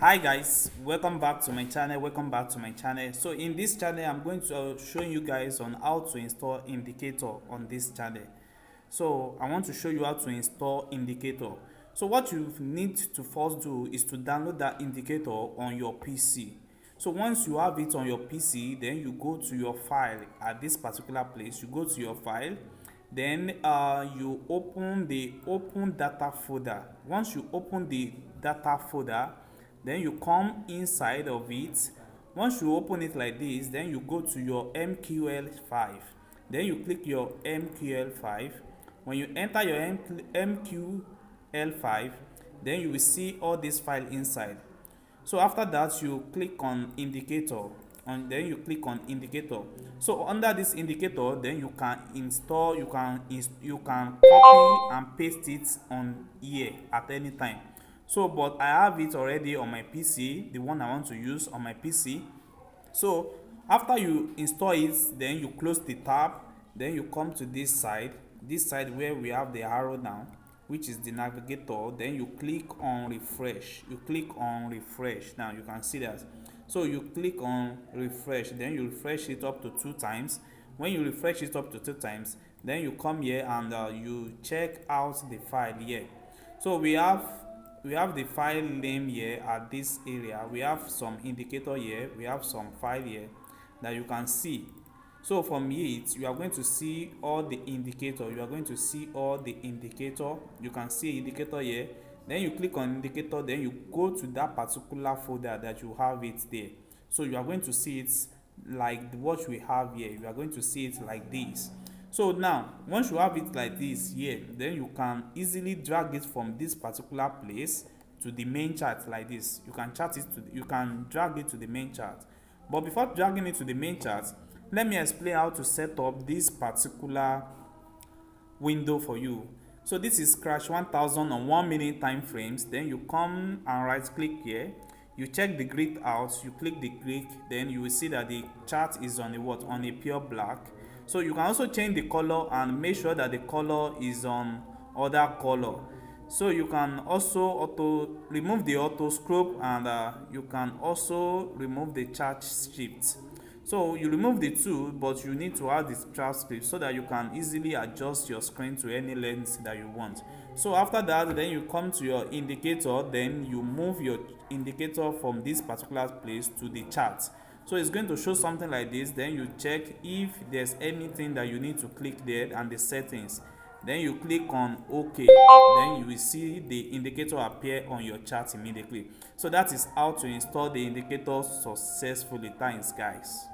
Hi guys, welcome back to my channel. So in this channel I'm going to show you guys on how to install indicator on this channel. So I want to show you how to install indicator. So what you need to first do is to download that indicator on your PC. So once you have it on your PC, then you go to your file at this particular place. You go to your file, then you open the open data folder. Once you open the data folder, then you come inside of it. Once you open it like this, then you go to your MQL5, then you click your MQL5. When you enter your MQL5, then you will see all this file inside. So after that you click on indicator, and then you click on indicator. So under this indicator, then you can install, you can copy and paste it on here at any time. So but I have it already on my PC, the one I want to use on my PC. So after you install it, then you close the tab, then you come to this side where we have the arrow now, which is the navigator. Then you click on refresh. Now you can see that. So you click on refresh, then you refresh it up to 2 times. When you refresh it up to 2 times, then you come here and you check out the file here. So we have the file name here at this area. We have some indicator here, we have some file here that you can see. So from it you are going to see all the indicator. You can see indicator here. Then you click on indicator, then you go to that particular folder that you have it there. So you are going to see it like what we have here. You are going to see it like this. So now once you have it like this here, then you can easily drag it from this particular place to the main chart like this. You can drag it to the main chart. But before dragging it to the main chart, let me explain how to set up this particular window for you. So this is crash 1000 on 1 minute time frames. Then you come and right click here, you check the grid out, you click the grid, then you will see that the chart is on a pure black. So you can also change the color and make sure that the color is on other color. So you can also remove the auto scrub, and you can also remove the chart shift. So you remove the two, but you need to add the chart script so that you can easily adjust your screen to any length that you want. So after that, then you come to your indicator, then you move your indicator from this particular place to the chart. So it's going to show something like this. Then you check if there's anything that you need to click there and the settings. Then you click on OK. Then you will see the indicator appear on your chart immediately. So that is how to install the indicator successfully. Thanks guys.